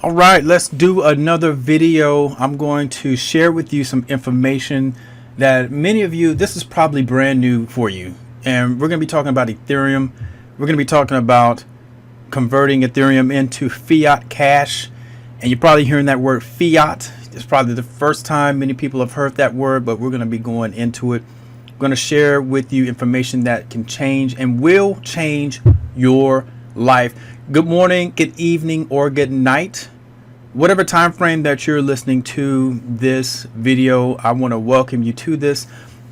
All right, let's do another video. I'm going to share with you some information that many of you, this is probably brand new for you. And we're going to be talking about Ethereum. We're going to be talking about converting Ethereum into fiat cash. And you're probably hearing that word fiat. It's probably the first time many people have heard that word, but we're going to be going into it. I'm going to share with you information that can change and will change your life. Good morning, good evening, or good night. Whatever time frame that you're listening to this video, I want to welcome you to this.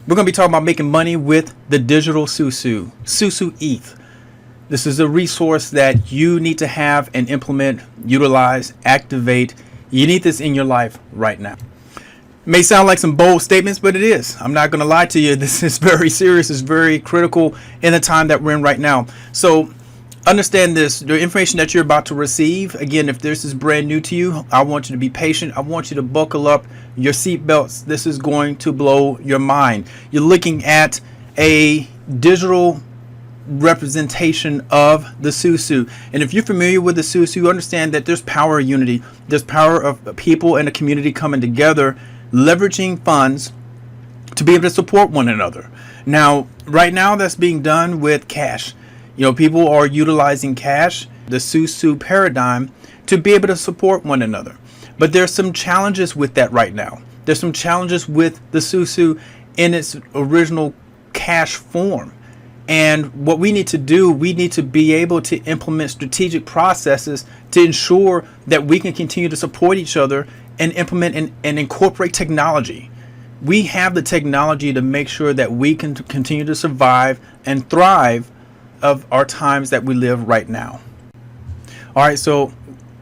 We're going to be talking about making money with the digital Sou-Sou, SouSouETH. This is a resource that you need to have and implement, utilize, activate. You need this in your life right now. It may sound like some bold statements, but it is. I'm not going to lie to you. This is very serious. It's very critical in the time that we're in right now. So understand this, the information that you're about to receive. Again, if this is brand new to you, I want you to be patient. I want you to buckle up your seatbelts. This is going to blow your mind. You're looking at a digital representation of the Sou-Sou. And if you're familiar with the Sou-Sou, understand that there's power of unity. There's power of people and a community coming together, leveraging funds to be able to support one another. Now, right now, that's being done with cash. You know, people are utilizing cash, the Sou-Sou paradigm, to be able to support one another. But there's some challenges with that right now. There's some challenges with the Sou-Sou in its original cash form. And what we need to do, we need to be able to implement strategic processes to ensure that we can continue to support each other and implement and incorporate technology. We have the technology to make sure that we can continue to survive and thrive of our times that we live right now. All right, so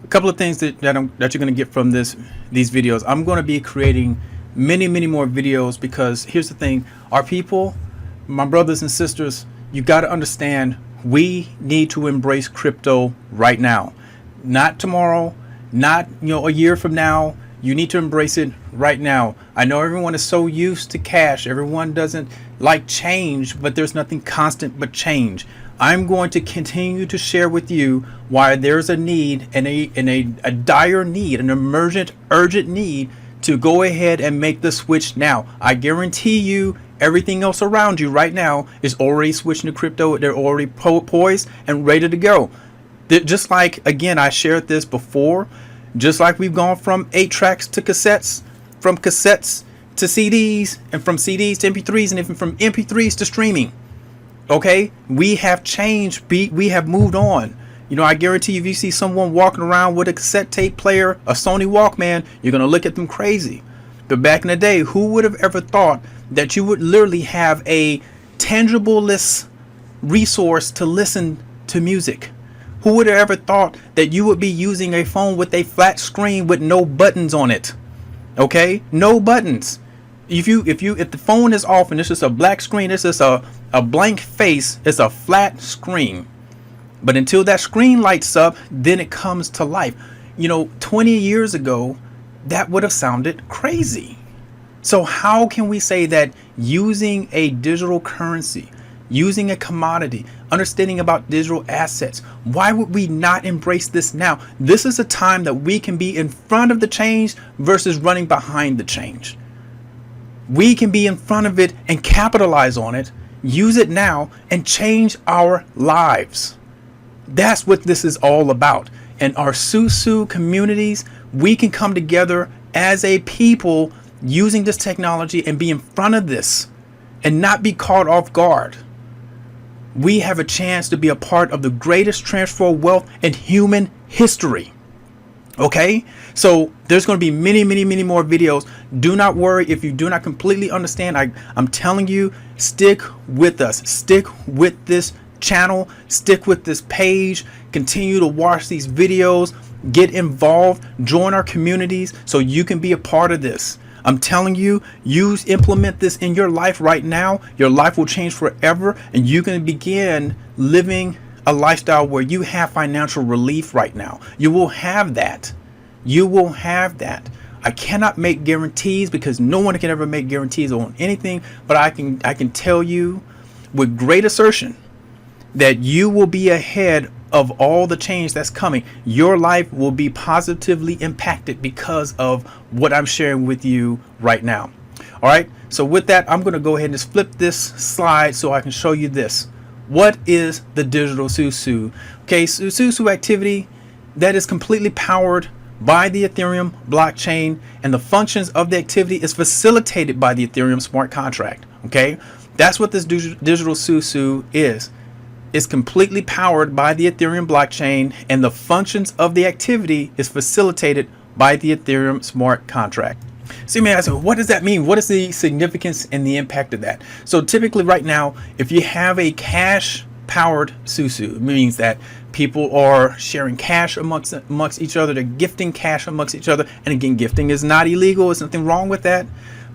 a couple of things that you're going to get from these videos. I'm going to be creating many more videos because here's the thing, our people, my brothers and sisters, you got to understand we need to embrace crypto right now, not tomorrow, not a year from now. You need to embrace it right now. I know everyone is so used to cash. Everyone doesn't like change, but there's nothing constant but change. I'm going to continue to share with you why there's a need and a dire need, an emergent, urgent need to go ahead and make the switch now. I guarantee you everything else around you right now is already switching to crypto. They're already poised and ready to go. Just like, again, I shared this before, just like we've gone from 8 tracks to cassettes, from cassettes to CDs, and from CDs to MP3s, and even from MP3s to streaming. Okay, we have changed. We have moved on. I guarantee you, if you see someone walking around with a cassette tape player, a Sony Walkman, you're gonna look at them crazy. But back in the day, who would have ever thought that you would literally have a tangible-less resource to listen to music? Who would have ever thought that you would be using a phone with a flat screen with no buttons on it? Okay, no buttons. If the phone is off and it's just a black screen, it's just a blank face, it's a flat screen. But until that screen lights up, then it comes to life. 20 years ago, that would have sounded crazy. So how can we say that using a digital currency, using a commodity, understanding about digital assets, why would we not embrace this now? This is a time that we can be in front of the change versus running behind the change. We can be in front of it and capitalize on it, use it now, and change our lives. That's what this is all about. And our Sou-Sou communities, we can come together as a people using this technology and be in front of this and not be caught off guard. We have a chance to be a part of the greatest transfer of wealth in human history. Okay, so there's going to be many more videos. Do not worry if you do not completely understand. I'm telling you, stick with us. Stick with this channel. Stick with this page. Continue to watch these videos. Get involved. Join our communities so you can be a part of this. I'm telling you, implement this in your life right now. Your life will change forever, and you can begin living a lifestyle where you have financial relief right now. You will have that. You will have that. I cannot make guarantees because no one can ever make guarantees on anything, but I can tell you with great assertion that you will be ahead of all the change that's coming. Your life will be positively impacted because of what I'm sharing with you right now. All right. So with that, I'm going to go ahead and just flip this slide so I can show you this. What is the digital Sou-Sou? Okay, Sou-Sou activity that is completely powered by the Ethereum blockchain, and the functions of the activity is facilitated by the Ethereum smart contract. Okay, that's what this digital Sou-Sou is. It's completely powered by the Ethereum blockchain, and the functions of the activity is facilitated by the Ethereum smart contract. So you may ask, what does that mean? What is the significance and the impact of that? So typically right now, if you have a cash powered Sou-Sou, it means that people are sharing cash amongst each other. They're gifting cash amongst each other. And again, gifting is not illegal. There's nothing wrong with that.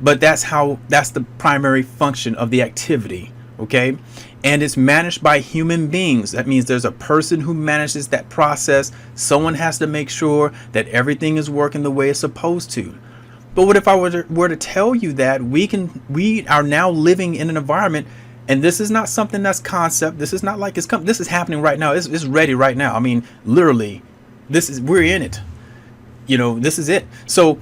But that's the primary function of the activity. Okay. And it's managed by human beings. That means there's a person who manages that process. Someone has to make sure that everything is working the way it's supposed to. But what if I were to tell you that we are now living in an environment, and this is not something that's concept. This is not like this is happening right now. It's ready right now. I mean, literally, we're in it. You know, this is it. So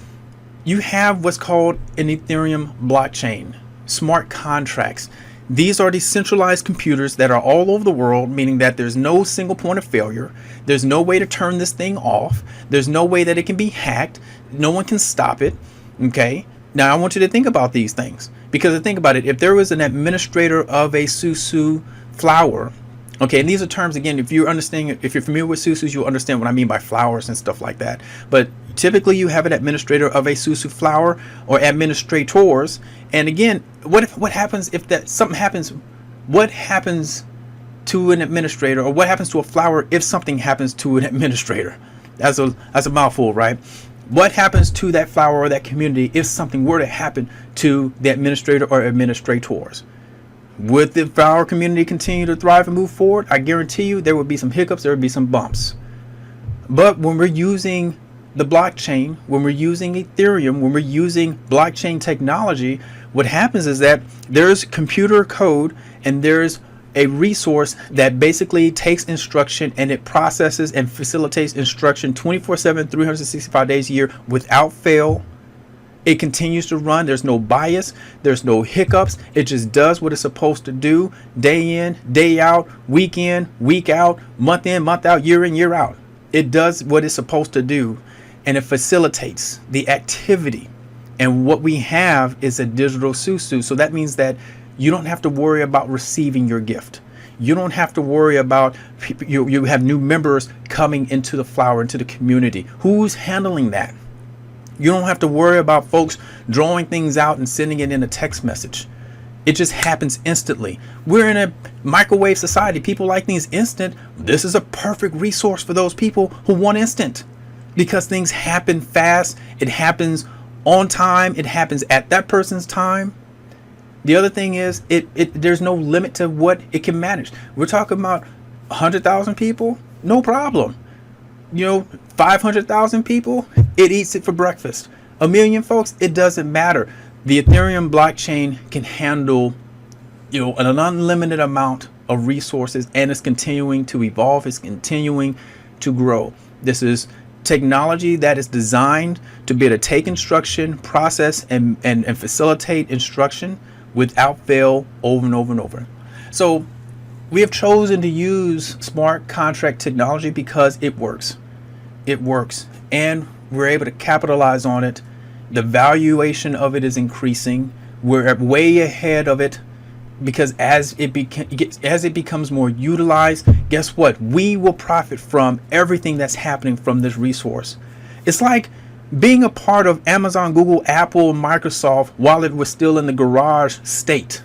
you have what's called an Ethereum blockchain, smart contracts. These are decentralized computers that are all over the world, meaning that there's no single point of failure. There's no way to turn this thing off. There's no way that it can be hacked. No one can stop it. Okay. Now I want you to think about these things, because think about it. If there was an administrator of a Sou-Sou flower, okay, and these are terms, again, if you're familiar with Sou-Sous, you'll understand what I mean by flowers and stuff like that. But typically you have an administrator of a Sou-Sou flower or administrators. And again, what happens if something happens? What happens to an administrator, or what happens to a flower if something happens to an administrator? That's a mouthful, right? What happens to that flower or that community if something were to happen to the administrator or administrators? Would the flower community continue to thrive and move forward? I guarantee you there would be some hiccups, there would be some bumps. But when we're using the blockchain, when we're using Ethereum, when we're using blockchain technology, what happens is that there's computer code and there's a resource that basically takes instruction and it processes and facilitates instruction 24/7, 365 days a year without fail. It continues to run. There's no bias. There's no hiccups. It just does what it's supposed to do, day in, day out, week in, week out, month in, month out, year in, year out. It does what it's supposed to do, and it facilitates the activity. And what we have is a digital Sou-Sou. So that means that you don't have to worry about receiving your gift. You don't have to worry about you have new members coming into the flower, into the community. Who's handling that? You don't have to worry about folks drawing things out and sending it in a text message. It just happens instantly. We're in a microwave society. People like things instant. This is a perfect resource for those people who want instant, because things happen fast. It happens on time. It happens at that person's time. The other thing is there's no limit to what it can manage. We're talking about 100,000 people, no problem. 500,000 people, it eats it for breakfast. 1 million folks, it doesn't matter. The Ethereum blockchain can handle, an unlimited amount of resources, and it's continuing to evolve. It's continuing to grow. This is technology that is designed to be able to take instruction, process, and facilitate instruction without fail, over and over and over. So we have chosen to use smart contract technology because it works. It works, and we're able to capitalize on it. The valuation of it is increasing. We're way ahead of it, because as it becomes more utilized, guess what? We will profit from everything that's happening from this resource. It's like being a part of Amazon, Google, Apple, Microsoft while it was still in the garage state.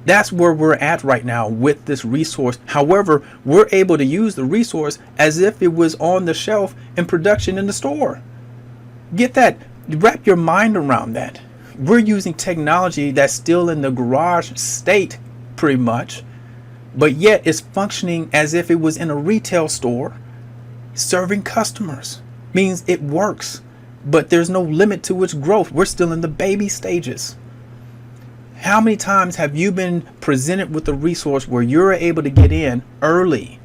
That's where we're at right now with this resource. However, we're able to use the resource as if it was on the shelf in production in the store. Get that? Wrap your mind around that. We're using technology that's still in the garage state pretty much, but yet it's functioning as if it was in a retail store serving customers. Means it works, but there's no limit to its growth. We're still in the baby stages. How many times have you been presented with a resource where you're able to get in early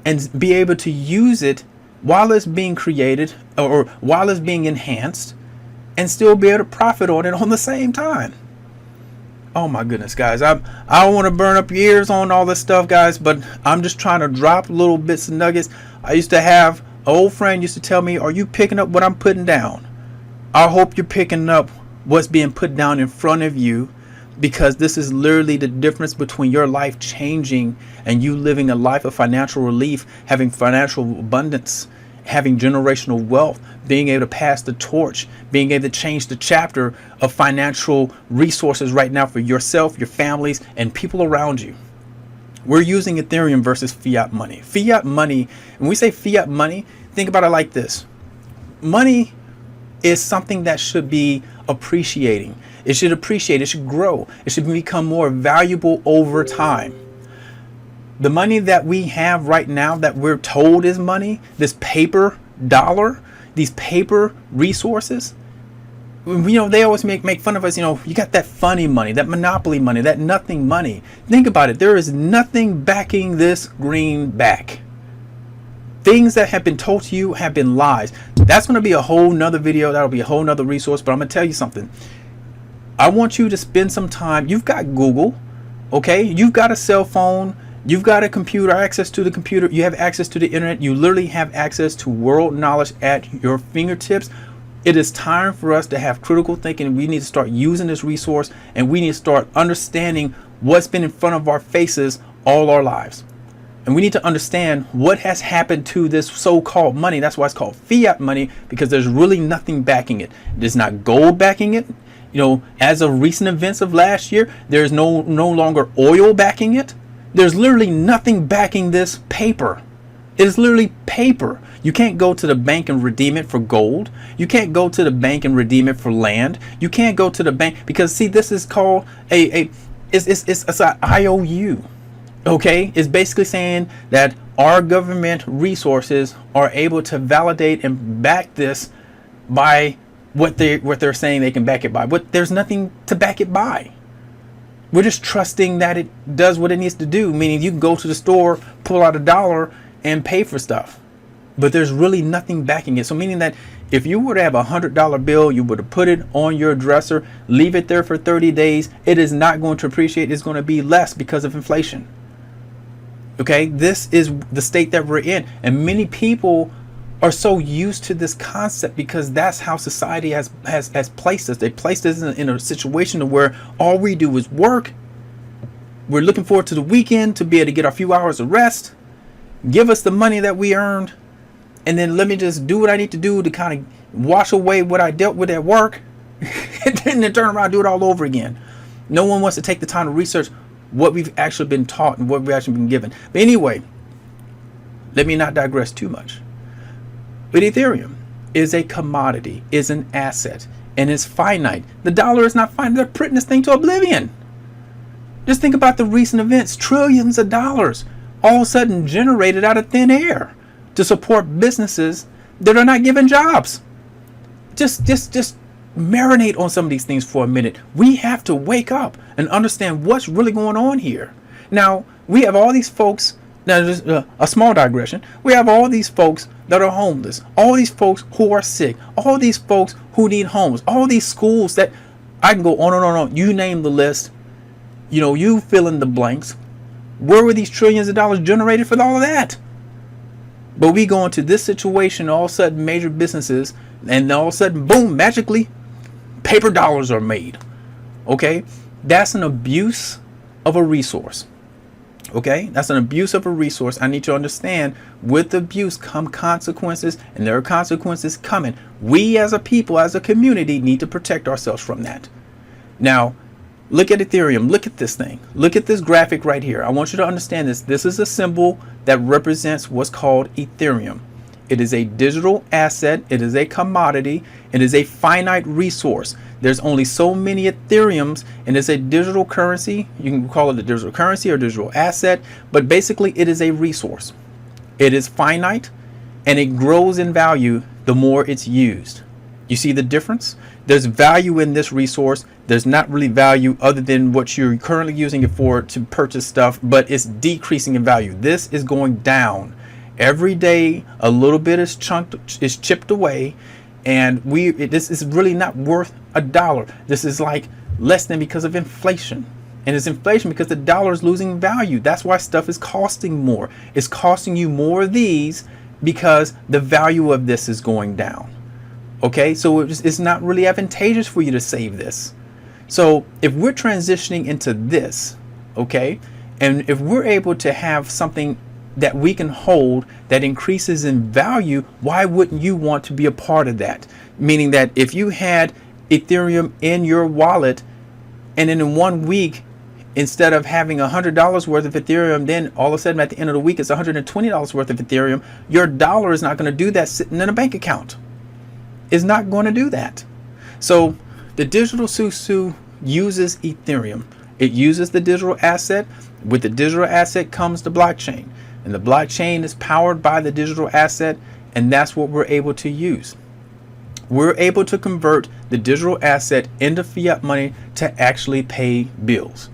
and be able to use it while it's being created or while it's being enhanced, and still be able to profit on it on the same time. Oh my goodness, guys. I don't want to burn up your ears on all this stuff, guys, but I'm just trying to drop little bits of nuggets. I used to have an old friend used to tell me, are you picking up what I'm putting down? I hope you're picking up what's being put down in front of you, because this is literally the difference between your life changing and you living a life of financial relief, having financial abundance, having generational wealth, being able to pass the torch, being able to change the chapter of financial resources right now for yourself, your families, and people around you. We're using Ethereum versus fiat money. Fiat money, when we say fiat money, think about it like this. Money is something that should be appreciating. It should appreciate, it should grow, it should become more valuable over time. The money that we have right now that we're told is money, this paper dollar, these paper resources, they always make fun of us. You got that funny money, that monopoly money, that nothing money. Think about it. There is nothing backing this greenback. Things that have been told to you have been lies. That's going to be a whole nother video. That'll be a whole nother resource. But I'm going to tell you something. I want you to spend some time. You've got Google, okay? You've got a cell phone. You've got a computer, access to the computer. You have access to the internet. You literally have access to world knowledge at your fingertips. It is time for us to have critical thinking. We need to start using this resource, and we need to start understanding what's been in front of our faces all our lives. And we need to understand what has happened to this so-called money. That's why it's called fiat money, because there's really nothing backing it. There's not gold backing it. As of recent events of last year, there's no longer oil backing it. There's literally nothing backing this paper. It is literally paper. You can't go to the bank and redeem it for gold. You can't go to the bank and redeem it for land. You can't go to the bank because, see, this is called it's an IOU. Okay, it's basically saying that our government resources are able to validate and back this by what they're saying they can back it by. But there's nothing to back it by. We're just trusting that it does what it needs to do, meaning you can go to the store, pull out $1 and pay for stuff. But there's really nothing backing it. So meaning that if you were to have a $100 bill, you were to put it on your dresser, leave it there for 30 days, it is not going to appreciate. It's going to be less because of inflation. Okay, this is the state that we're in. And many people are so used to this concept because that's how society has placed us. They placed us in a situation where all we do is work. We're looking forward to the weekend to be able to get a few hours of rest. Give us the money that we earned, and then let me just do what I need to do to kind of wash away what I dealt with at work, and then turn around and do it all over again. No one wants to take the time to research what we've actually been taught and what we've actually been given. But anyway, let me not digress too much. But Ethereum is a commodity, is an asset, and it's finite. The dollar is not finite. They're printing this thing to oblivion. Just think about the recent events. Trillions of dollars all of a sudden generated out of thin air to support businesses that are not giving jobs. Just marinate on some of these things for a minute. We have to wake up and understand what's really going on here. Now, we have all these folks. Now, just a small digression. We have all these folks that are homeless, all these folks who are sick, all these folks who need homes, all these schools that I can go on and on and on. You name the list. You fill in the blanks. Where were these trillions of dollars generated for all of that? But we go into this situation, all of a sudden major businesses, and all of a sudden, boom, magically, paper dollars are made. Okay? That's an abuse of a resource. Okay? That's an abuse of a resource. I need to understand with abuse come consequences, and there are consequences coming. We as a people, as a community, need to protect ourselves from that. Now, look at Ethereum. Look at this thing. Look at this graphic right here. I want you to understand this. This is a symbol that represents what's called Ethereum. It is a digital asset. It is a commodity. It is a finite resource. There's only so many Ethereums, and it's a digital currency. You can call it a digital currency or digital asset, but basically it is a resource. It is finite, and it grows in value the more it's used. You see the difference? There's value in this resource. There's not really value other than what you're currently using it for to purchase stuff, but it's decreasing in value. This is going down. Every day, a little bit is chipped away, and this is really not worth $1. This is like less than because of inflation. And it's inflation because the dollar is losing value. That's why stuff is costing more. It's costing you more of these because the value of this is going down. Okay, so it's not really advantageous for you to save this. So if we're transitioning into this, okay, and if we're able to have something that we can hold that increases in value, why wouldn't you want to be a part of that? Meaning that if you had Ethereum in your wallet, and then in 1 week, instead of having $100 worth of Ethereum, then all of a sudden at the end of the week it's $120 worth of Ethereum, your dollar is not going to do that sitting in a bank account. It's not going to do that. So the digital Sou-Sou uses Ethereum. It uses the digital asset. With the digital asset comes the blockchain. And the blockchain is powered by the digital asset, and that's what we're able to use. We're able to convert the digital asset into fiat money to actually pay bills.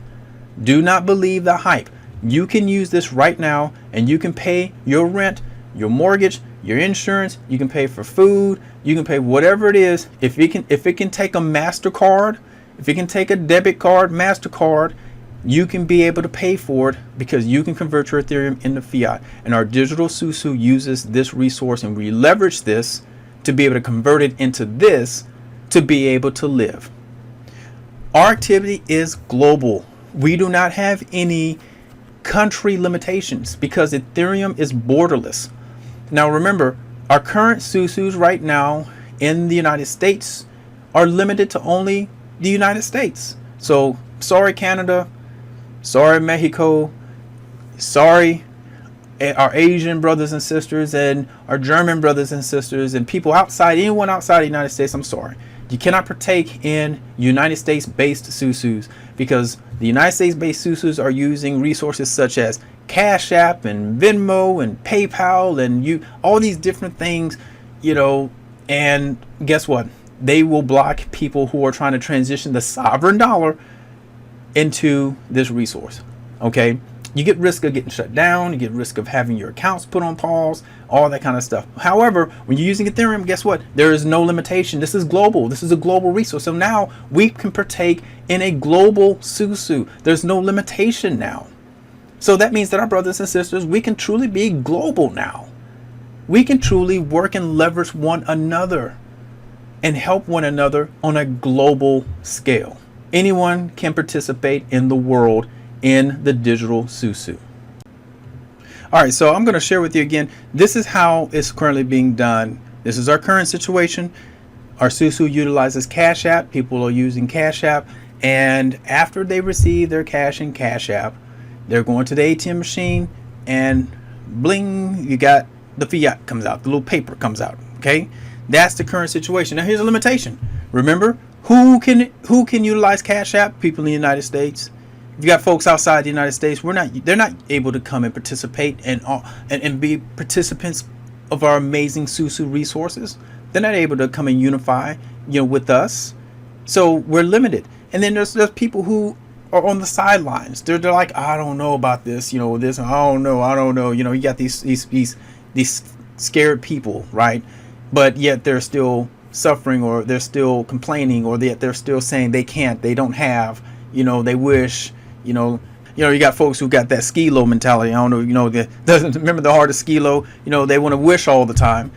Do not believe the hype. You can use this right now, and you can pay your rent, your mortgage, your insurance. You can pay for food. You can pay whatever it is. If it can take a MasterCard, if it can take a debit card, MasterCard, you can be able to pay for it because you can convert your Ethereum into fiat. And our digital Sou-Sou uses this resource, and we leverage this to be able to convert it into this to be able to live. Our activity is global. We do not have any country limitations because Ethereum is borderless. Now remember, our current Sou-Sous right now in the United States are limited to only the United States. So sorry Canada, sorry Mexico, sorry our Asian brothers and sisters and our German brothers and sisters and people outside, anyone outside the United States, I'm sorry. You cannot partake in United States based Sou-Sous because the United States based Sou-Sous are using resources such as Cash App and Venmo and PayPal and all these different things, and guess what? They will block people who are trying to transition the sovereign dollar into this resource. Okay, you get risk of getting shut down, you get risk of having your accounts put on pause, all that kind of stuff. However, when you're using Ethereum, guess what? There is no limitation. This is global. This is a global resource. So now we can partake in a global Sou-Sou. There's no limitation now. So that means that our brothers and sisters, we can truly be global now. We can truly work and leverage one another and help one another on a global scale. Anyone can participate in the world in the digital Sou-Sou. All right, so I'm going to share with you again. This is how it's currently being done. This is our current situation. Our Sou-Sou utilizes Cash App. People are using Cash App, and after they receive their cash in Cash App, they're going to the ATM machine, and bling, you got the fiat comes out. The little paper comes out. Okay, that's the current situation. Now here's a limitation. Remember, who can utilize Cash App? People in the United States. If you got folks outside the United States, they're not able to come and participate and be participants of our amazing Sou-Sou resources. They're not able to come and unify, with us. So we're limited. And then there's people who are on the sidelines. They're like, I don't know about this, this, I don't know. You got these scared people, right? But yet they're still suffering, or they're still complaining, or yet they're still saying they can't, they don't have, they wish. You got folks who got that ski-low mentality. I don't know, doesn't remember the heart of ski-low. They want to wish all the time,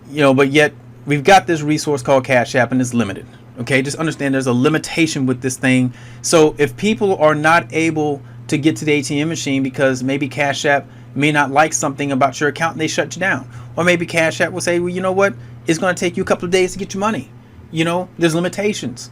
but yet we've got this resource called Cash App, and it's limited. Okay, just understand there's a limitation with this thing. So if people are not able to get to the ATM machine because maybe Cash App may not like something about your account and they shut you down, or maybe Cash App will say, well, you know what, it's going to take you a couple of days to get your money. There's limitations.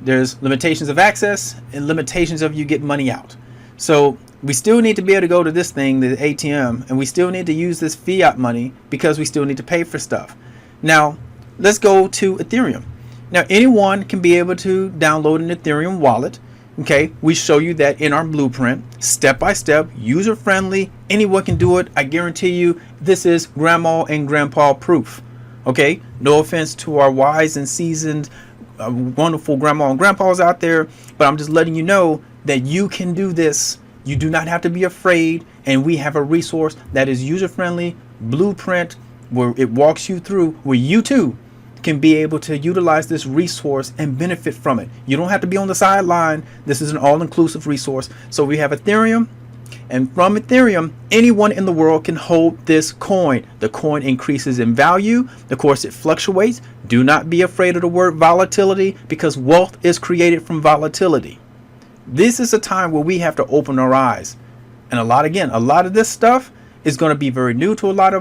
There's limitations of access and limitations of you getting money out. So we still need to be able to go to this thing, the ATM, and we still need to use this fiat money because we still need to pay for stuff. Now, let's go to Ethereum. Now, anyone can be able to download an Ethereum wallet. Okay, we show you that in our blueprint, step by step, user friendly. Anyone can do it. I guarantee you, this is grandma and grandpa proof. Okay, no offense to our wise and seasoned wonderful grandma and grandpas out there, but I'm just letting you know that you can do this. You do not have to be afraid, and we have a resource that is user friendly, blueprint where it walks you through where you too can be able to utilize this resource and benefit from it. You don't have to be on the sideline. This is an all-inclusive resource. So we have Ethereum, and from Ethereum, anyone in the world can hold this coin. The coin increases in value. Of course, it fluctuates. Do not be afraid of the word volatility, because wealth is created from volatility. This is a time where we have to open our eyes. And a lot of this stuff is going to be very new to a lot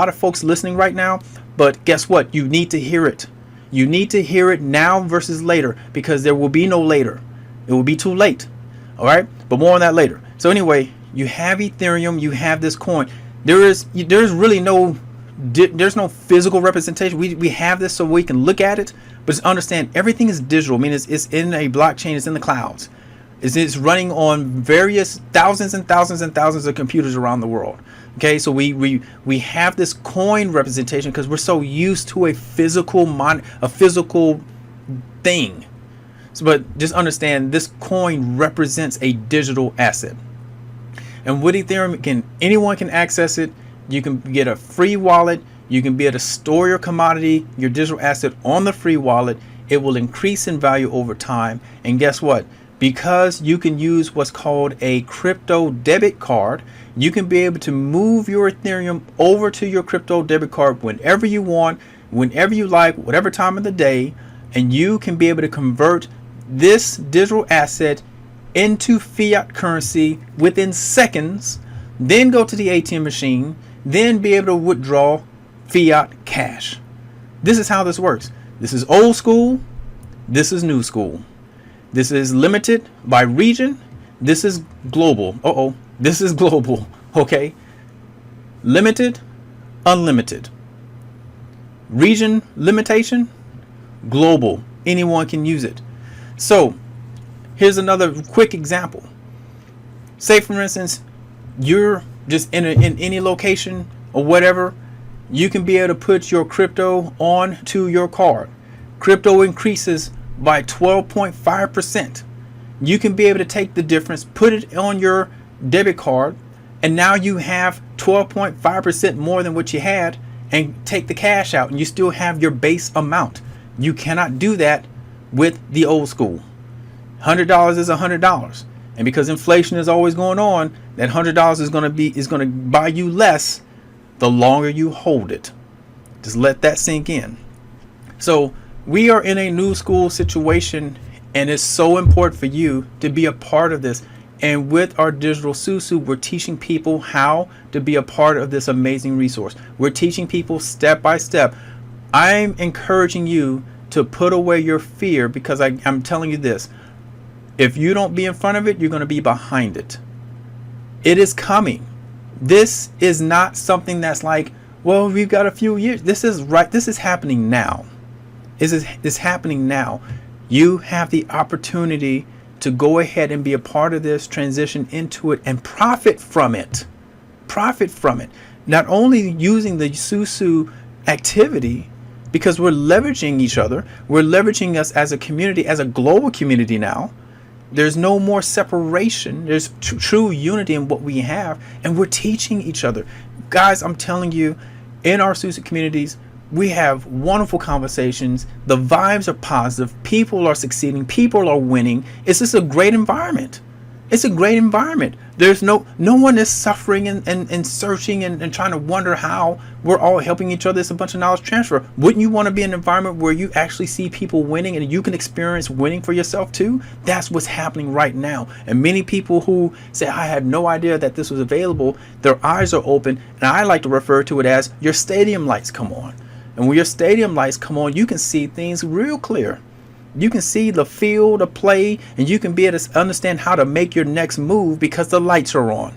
of folks listening right now. But guess what? You need to hear it. You need to hear it now versus later, because there will be no later. It will be too late. All right. But more on that later. So anyway, you have Ethereum. You have this coin. There's really there's no physical representation. We have this so we can look at it, but just understand everything is digital. I mean, it's in a blockchain. It's in the clouds. It's running on various thousands and thousands and thousands of computers around the world. Okay, so we have this coin representation because we're so used to a physical thing. So, but just understand, this coin represents a digital asset. And with Ethereum, anyone can access it. You can get a free wallet. You can be able to store your commodity, your digital asset on the free wallet. It will increase in value over time. And guess what? Because you can use what's called a crypto debit card, you can be able to move your Ethereum over to your crypto debit card whenever you want, whenever you like, whatever time of the day, and you can be able to convert this digital asset into fiat currency within seconds, then go to the ATM machine, then be able to withdraw fiat cash. This is how this works. This is old school. This is new school. This is limited by region. This is global. This is global. Okay. Limited, unlimited. Region limitation, global. Anyone can use it. So here's another quick example. Say, for instance, you're just in any location or whatever. You can be able to put your crypto on to your card. Crypto increases by 12.5%. You can be able to take the difference, put it on your debit card, and now you have 12.5% more than what you had, and take the cash out, and you still have your base amount. You cannot do that with the old school. $100 is $100, and because inflation is always going on, that $100 is going to buy you less the longer you hold it. Just let that sink in. So we are in a new school situation, and it's so important for you to be a part of this. And with our digital Sou-Sou, we're teaching people how to be a part of this amazing resource. We're teaching people step by step. I'm encouraging you to put away your fear, because I'm telling you this. If you don't be in front of it, you're going to be behind it. It is coming. This is not something that's like, well, we've got a few years. This is right. This is happening now. This is happening now. You have the opportunity to go ahead and be a part of this, transition into it, and profit from it. Profit from it. Not only using the Sou-Sou activity, because we're leveraging each other. We're leveraging us as a community, as a global community now. There's no more separation. There's true unity in what we have, and we're teaching each other. Guys, I'm telling you, in our Sou-Sou communities, we have wonderful conversations. The vibes are positive. People are succeeding. People are winning. It's just a great environment. It's a great environment. There's no one is suffering and searching and trying to wonder how. We're all helping each other. It's a bunch of knowledge transfer. Wouldn't you want to be in an environment where you actually see people winning and you can experience winning for yourself too? That's what's happening right now. And many people who say, I had no idea that this was available, their eyes are open. And I like to refer to it as your stadium lights come on. And when your stadium lights come on, you can see things real clear. You can see the field of play, and you can be able to understand how to make your next move because the lights are on.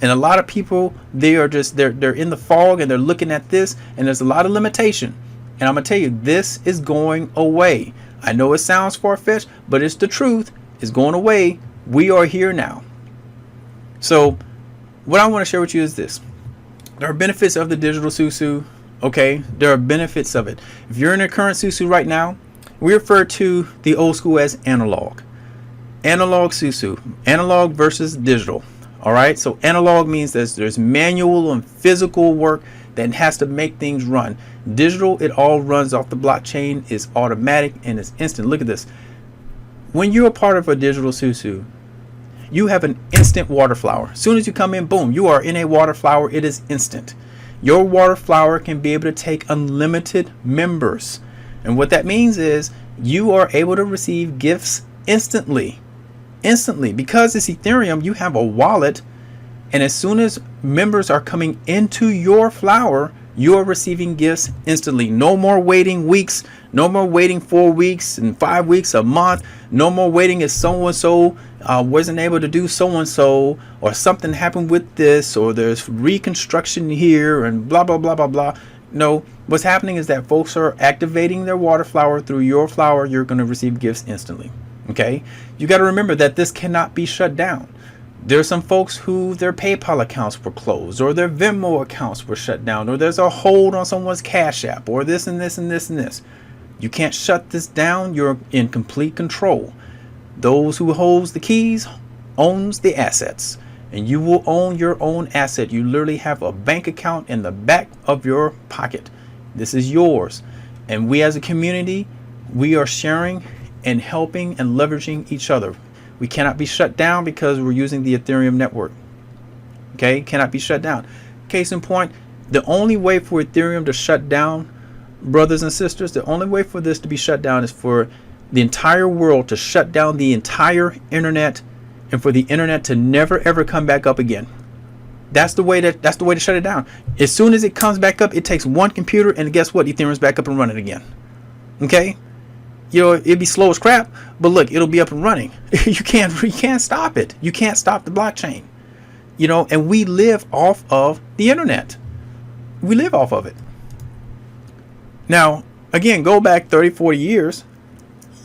And a lot of people, they're in the fog and they're looking at this, and there's a lot of limitation. And I'm gonna tell you, this is going away. I know it sounds far-fetched, but it's the truth. It's going away. We are here now. So what I want to share with you is this. There are benefits of the digital Sou-Sou. Okay, there are benefits of it. If you're in a current Sou-Sou right now, we refer to the old school as analog. Analog Sou-Sou. Analog versus digital. All right. So analog means there's manual and physical work that has to make things run. Digital, it all runs off the blockchain. It's automatic and it's instant. Look at this. When you're a part of a digital Sou-Sou, you have an instant water flower. As soon as you come in, boom, you are in a water flower. It is instant. Your water flower can be able to take unlimited members. And what that means is you are able to receive gifts instantly. Instantly. Because it's Ethereum, you have a wallet. And as soon as members are coming into your flower, you are receiving gifts instantly. No more waiting weeks. No more waiting 4 weeks and 5 weeks, a month. No more waiting if so-and-so wasn't able to do so-and-so, or something happened with this, or there's reconstruction here and blah, blah, blah, blah, blah. No, what's happening is that folks are activating their water flower through your flower. You're going to receive gifts instantly. Okay. You got to remember that this cannot be shut down. There's some folks who their PayPal accounts were closed, or their Venmo accounts were shut down, or there's a hold on someone's Cash App, or this and this and this and this. You can't shut this down. You're in complete control. Those who holds the keys owns the assets, and you will own your own asset. You literally have a bank account in the back of your pocket. This is yours. And we as a community, we are sharing and helping and leveraging each other. We cannot be shut down because we're using the Ethereum network. Okay, cannot be shut down. Case in point, the only way for Ethereum to shut down, brothers and sisters, the only way for this to be shut down is for the entire world to shut down the entire internet, and for the internet to never ever come back up again. That's the way to shut it down. As soon as it comes back up, it takes one computer, and guess what? Ethereum's back up and running again. Okay? You know, it'd be slow as crap, but look, it'll be up and running. You can't stop it. You can't stop the blockchain. You know, and we live off of the internet. We live off of it. Now, again, go back 30, 40 years,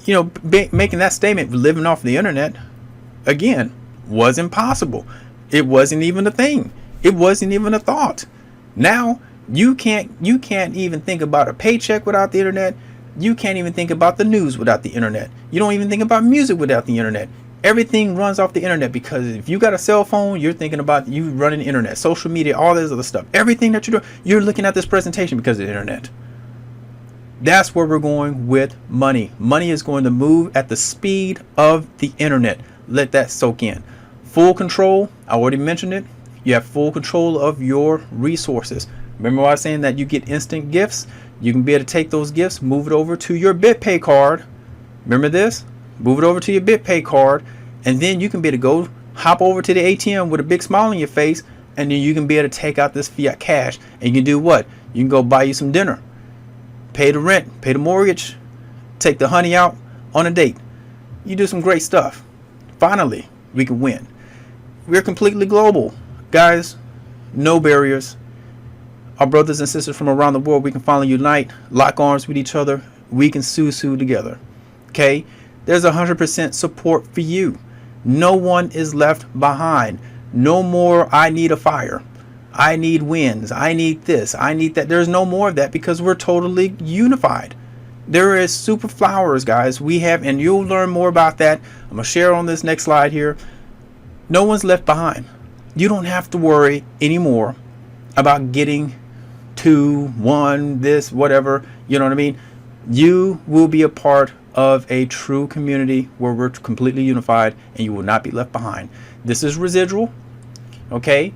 you know, making that statement, living off the internet, again, was impossible. It wasn't even a thing. It wasn't even a thought. Now, you can't even think about a paycheck without the internet. You can't even think about the news without the internet. You don't even think about music without the internet. Everything runs off the internet, because if you got a cell phone, you're thinking about you running the internet, social media, all this other stuff. Everything that you're doing, you're looking at this presentation because of the internet. That's where we're going with money. Money is going to move at the speed of the internet. Let that soak in. Full control. I already mentioned it. You have full control of your resources. Remember what I was saying, that you get instant gifts? You can be able to take those gifts, move it over to your BitPay card. Remember this? Move it over to your BitPay card, and then you can be able to go hop over to the ATM with a big smile on your face, and then you can be able to take out this fiat cash, and you can do what? You can go buy you some dinner, pay the rent, pay the mortgage, take the honey out on a date. You do some great stuff. Finally, we can win. We're completely global, guys. No barriers. Our brothers and sisters from around the world, we can finally unite, lock arms with each other. We can Sou-Sou together. Okay? There's 100% support for you. No one is left behind. No more, I need a fire. I need winds. I need this. I need that. There's no more of that, because we're totally unified. There is super flowers, guys. We have, and you'll learn more about that. I'm going to share on this next slide here. No one's left behind. You don't have to worry anymore about getting two, one, this, whatever. You know what I mean? You will be a part of a true community where we're completely unified, and you will not be left behind. This is residual. Okay?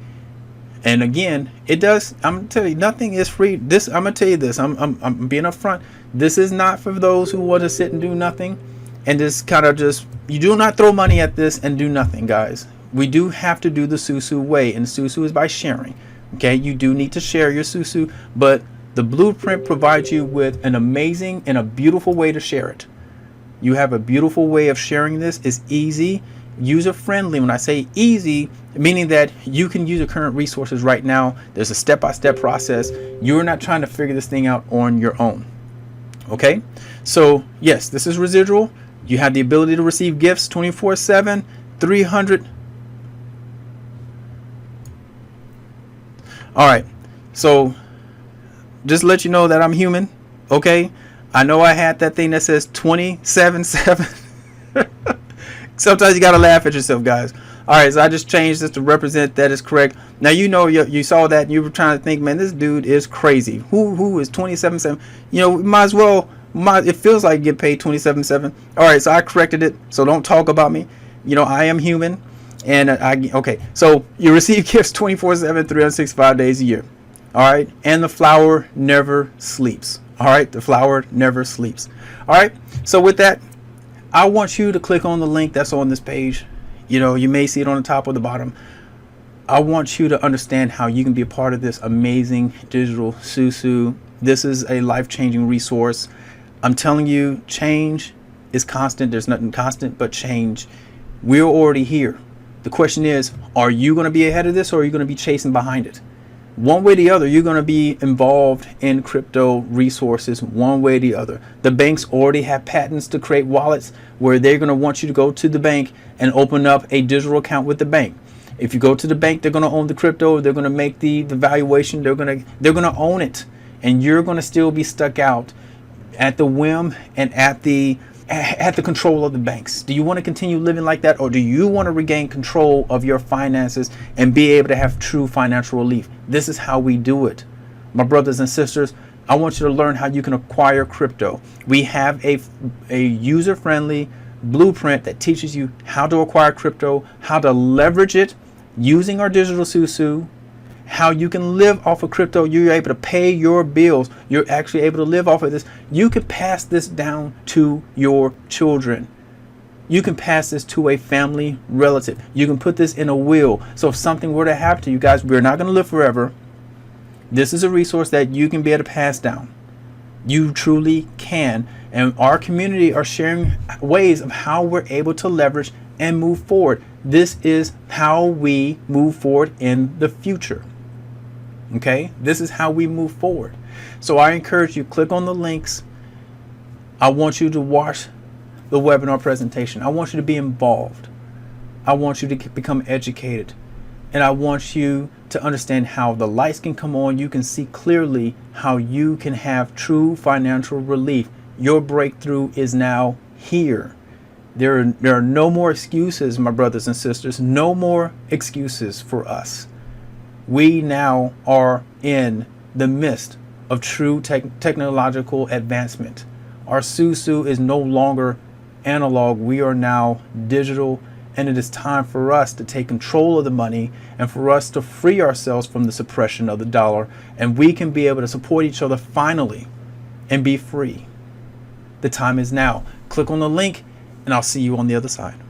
And again, it does, I'm gonna tell you, nothing is free. This, I'm gonna tell you this, I'm being upfront. This is not for those who want to sit and do nothing and just kind of just, you do not throw money at this and do nothing, guys. We do have to do the Sou-Sou way, and Sou-Sou is by sharing. Okay, you do need to share your Sou-Sou, but the blueprint provides you with an amazing and a beautiful way to share it. You have a beautiful way of sharing this. It's easy, user friendly. When I say easy, meaning that you can use your current resources right now. There's a step-by-step process. You're not trying to figure this thing out on your own. Okay, so yes, this is residual. You have the ability to receive gifts 24/7, 300. All right, so just to let you know that I'm human. Okay, I know I had that thing that says 27/7. Sometimes you gotta laugh at yourself, guys. All right, so I just changed this to represent that is correct. Now you know you saw that and you were trying to think, man, this dude is crazy. Who is 27.7? You know, might as well. It feels like you get paid 27.7. All right, so I corrected it. So don't talk about me. You know, I am human, and okay. So you receive gifts 24/7, 365 days a year. All right, and the flower never sleeps. All right, the flower never sleeps. All right. So with that, I want you to click on the link that's on this page. You know, you may see it on the top or the bottom. I want you to understand how you can be a part of this amazing digital Sou-Sou. This is a life-changing resource. I'm telling you, change is constant. There's nothing constant but change. We're already here. The question is, are you going to be ahead of this, or are you going to be chasing behind it? One way or the other, you're going to be involved in crypto resources one way or the other. The banks already have patents to create wallets where they're going to want you to go to the bank and open up a digital account with the bank. If you go to the bank, they're going to own the crypto. They're going to make the valuation. They're going to own it, and you're going to still be stuck out at the whim and at the control of the banks. Do you want to continue living like that, or do you want to regain control of your finances and be able to have true financial relief? This is how we do it. My brothers and sisters, I want you to learn how you can acquire crypto. We have a user-friendly blueprint that teaches you how to acquire crypto, how to leverage it using our digital Sou-Sou, how you can live off of crypto. You're able to pay your bills. You're actually able to live off of this. You can pass this down to your children. You can pass this to a family relative. You can put this in a will. So if something were to happen to you guys, we're not going to live forever. This is a resource that you can be able to pass down. You truly can. And our community are sharing ways of how we're able to leverage and move forward. This is how we move forward in the future. Okay, this is how we move forward. So I encourage you, click on the links. I want you to watch the webinar presentation. I want you to be involved. I want you to become educated. And I want you to understand how the lights can come on. You can see clearly how you can have true financial relief. Your breakthrough is now here. There are no more excuses, my brothers and sisters. No more excuses for us. We now are in the midst of true technological advancement. Our Sou-Sou is no longer analog. We are now digital, and it is time for us to take control of the money and for us to free ourselves from the suppression of the dollar, and we can be able to support each other finally and be free. The time is now. Click on the link, and I'll see you on the other side.